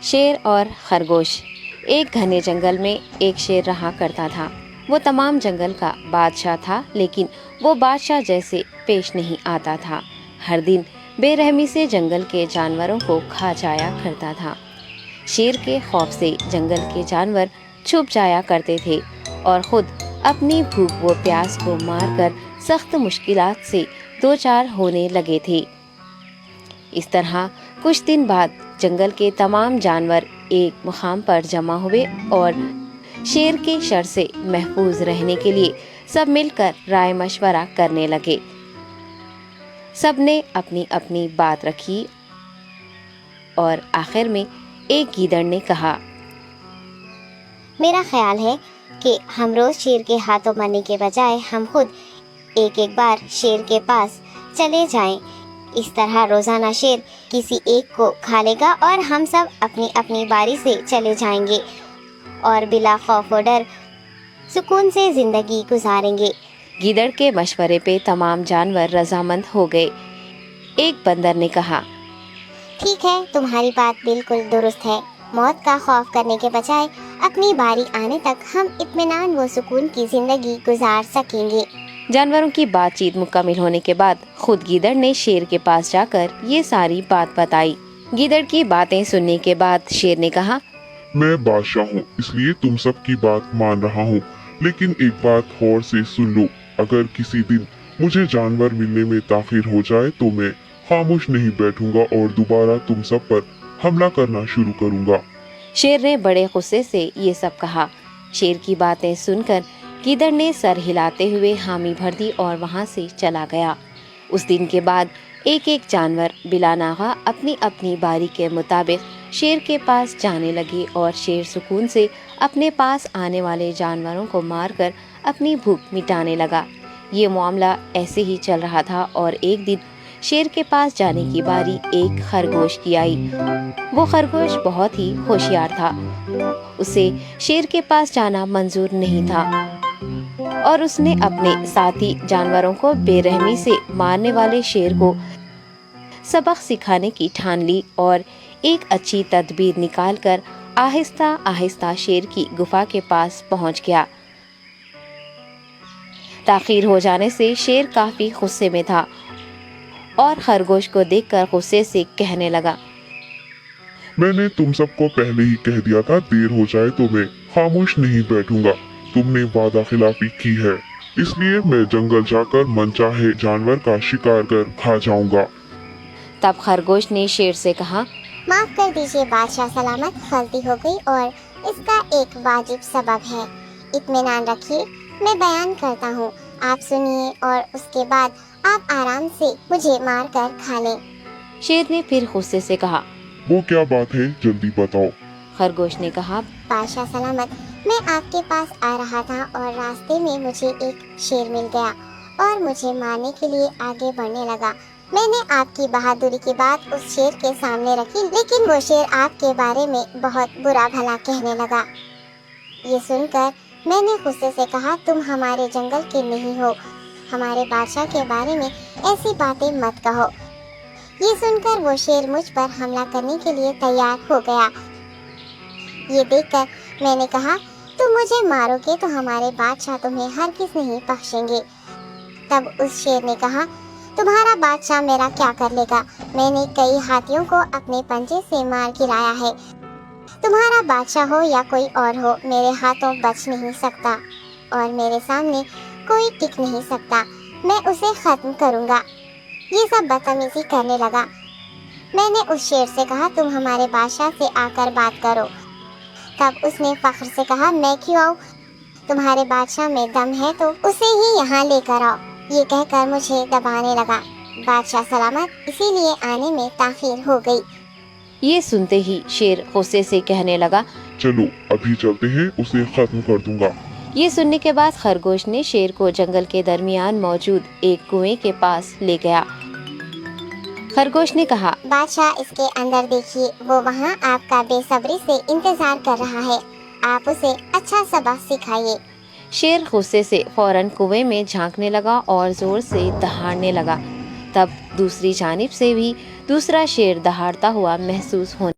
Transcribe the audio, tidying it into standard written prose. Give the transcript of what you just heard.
شیر اور خرگوش۔ ایک گھنے جنگل میں ایک شیر رہا کرتا تھا۔ وہ تمام جنگل کا بادشاہ تھا، لیکن وہ بادشاہ جیسے پیش نہیں آتا تھا۔ ہر دن بے رحمی سے جنگل کے جانوروں کو کھا جایا کرتا تھا۔ شیر کے خوف سے جنگل کے جانور چھپ جایا کرتے تھے اور خود اپنی بھوک و پیاس کو مار کر سخت مشکلات سے دوچار ہونے لگے تھے۔ اس طرح کچھ دن بعد جنگل کے تمام جانور ایک مقام پر جمع ہوئے اور شیر کے شر سے محفوظ رہنے کے لیے سب مل کر رائے مشورہ کرنے لگے۔ سب نے اپنی اپنی بات رکھی اور آخر میں ایک گیدڑ نے کہا، میرا خیال ہے کہ ہم روز شیر کے ہاتھوں مرنے کے بجائے ہم خود ایک بار شیر کے پاس چلے جائیں۔ اس طرح روزانہ شیر کسی ایک کو کھا لے گا اور ہم سب اپنی اپنی باری سے چلے جائیں گے اور بلا خوف و ڈر سکون سے زندگی گزاریں گے۔ گیدڑ کے مشورے پہ تمام جانور رضامند ہو گئے۔ ایک بندر نے کہا، ٹھیک ہے، تمہاری بات بالکل درست ہے۔ موت کا خوف کرنے کے بجائے اپنی باری آنے تک ہم اطمینان و سکون کی زندگی گزار سکیں گے۔ جانوروں کی بات چیت مکمل ہونے کے بعد خود گیدڑ نے شیر کے پاس جا کر یہ ساری بات بتائی۔ گیدڑ کی باتیں سننے کے بعد شیر نے کہا، میں بادشاہ ہوں، اس لیے تم سب کی بات مان رہا ہوں، لیکن ایک بات غور سے سن لو۔ اگر کسی دن مجھے جانور ملنے میں تاخیر ہو جائے تو میں خاموش نہیں بیٹھوں گا اور دوبارہ تم سب پر حملہ کرنا شروع کروں گا۔ شیر نے بڑے غصے سے یہ سب کہا۔ شیر کی باتیں سن کر گیدڑ نے سر ہلاتے ہوئے حامی بھر دی اور وہاں سے چلا گیا۔ اس دن کے بعد ایک ایک جانور بلا ناغہ اپنی اپنی باری کے مطابق شیر کے پاس جانے لگے اور شیر سکون سے اپنے پاس آنے والے جانوروں کو مار کر اپنی بھوک مٹانے لگا۔ یہ معاملہ ایسے ہی چل رہا تھا اور ایک دن شیر کے پاس جانے کی باری ایک خرگوش کی آئی۔ وہ خرگوش بہت ہی ہوشیار تھا۔ اسے شیر کے پاس جانا منظور نہیں تھا اور اس نے اپنے ساتھی جانوروں کو بے رحمی سے مارنے والے شیر کو سبق سکھانے کی ٹھان لی اور ایک اچھی تدبیر نکال کر آہستہ آہستہ شیر کی گفا کے پاس پہنچ گیا۔ تاخیر ہو جانے سے شیر کافی غصے میں تھا اور خرگوش کو دیکھ کر غصے سے کہنے لگا، میں نے تم سب کو پہلے ہی کہہ دیا تھا، دیر ہو جائے تو میں خاموش نہیں بیٹھوں گا۔ تم نے وعدہ خلافی کی ہے، اس لیے میں جنگل جا کر من چاہے جانور کا شکار کر کھا جاؤں گا۔ تب خرگوش نے شیر سے کہا، معاف کر دیجیے بادشاہ سلامت، غلطی ہو گئی اور اس کا ایک واجب سبب ہے۔ اطمینان رکھیے، میں بیان کرتا ہوں، آپ سنیے اور اس کے بعد آپ آرام سے مجھے مار کر کھا لیں۔ شیر نے پھر غصے سے کہا، وہ کیا بات ہے، جلدی بتاؤ۔ خرگوش نے کہا، بادشاہ سلامت، میں آپ کے پاس آ رہا تھا اور راستے میں مجھے ایک شیر مل گیا اور مجھے مارنے کے لیے آگے بڑھنے لگا۔ میں نے آپ کی بہادری کی بات اس شیر کے سامنے رکھی، لیکن وہ شیر آپ کے بارے میں بہت برا بھلا کہنے لگا۔ یہ سن کر میں نے غصے سے کہا، تم ہمارے جنگل کے نہیں ہو، ہمارے بادشاہ کے بارے میں ایسی باتیں مت کہو۔ یہ سن کر وہ شیر مجھ پر حملہ کرنے کے لیے تیار ہو گیا۔ یہ دیکھ کر میں نے کہا، تم مجھے مارو گے تو ہمارے بادشاہ تمہیں ہرگز نہیں بخشیں گے۔ تب اس شیر نے کہا، تمہارا بادشاہ میرا کیا کر لے گا؟ میں نے کئی ہاتھیوں کو اپنے پنجے سے مار گرایا ہے، تمہارا بادشاہ ہو یا کوئی اور ہو، میرے ہاتھوں بچ نہیں سکتا اور میرے سامنے کوئی ٹک نہیں سکتا، میں اسے ختم کروں گا۔ یہ سب بدتمیزی کرنے لگا۔ میں نے اس شیر سے کہا، تم ہمارے بادشاہ سے آ کر بات کرو۔ تب اس نے فخر سے کہا، میں کیوں آؤں؟ تمہارے بادشاہ میں دم ہے تو اسے ہی یہاں لے کر آؤ۔ یہ کہہ کر مجھے دبانے لگا۔ بادشاہ سلامت، اسی لیے آنے میں تاخیر ہو گئی۔ یہ سنتے ہی شیر غصے سے کہنے لگا، چلو ابھی چلتے ہیں، اسے ختم کر دوں گا۔ یہ سننے کے بعد خرگوش نے شیر کو جنگل کے درمیان موجود ایک کنویں کے پاس لے گیا۔ خرگوش نے کہا، بادشاہ اس کے اندر دیکھیے، وہ وہاں آپ کا بے صبری سے انتظار کر رہا ہے، آپ اسے اچھا سبق سکھائیے۔ شیر غصے سے فوراً کنویں میں جھانکنے لگا اور زور سے دہاڑنے لگا۔ تب دوسری جانب سے بھی دوسرا شیر دہاڑتا ہوا محسوس ہونے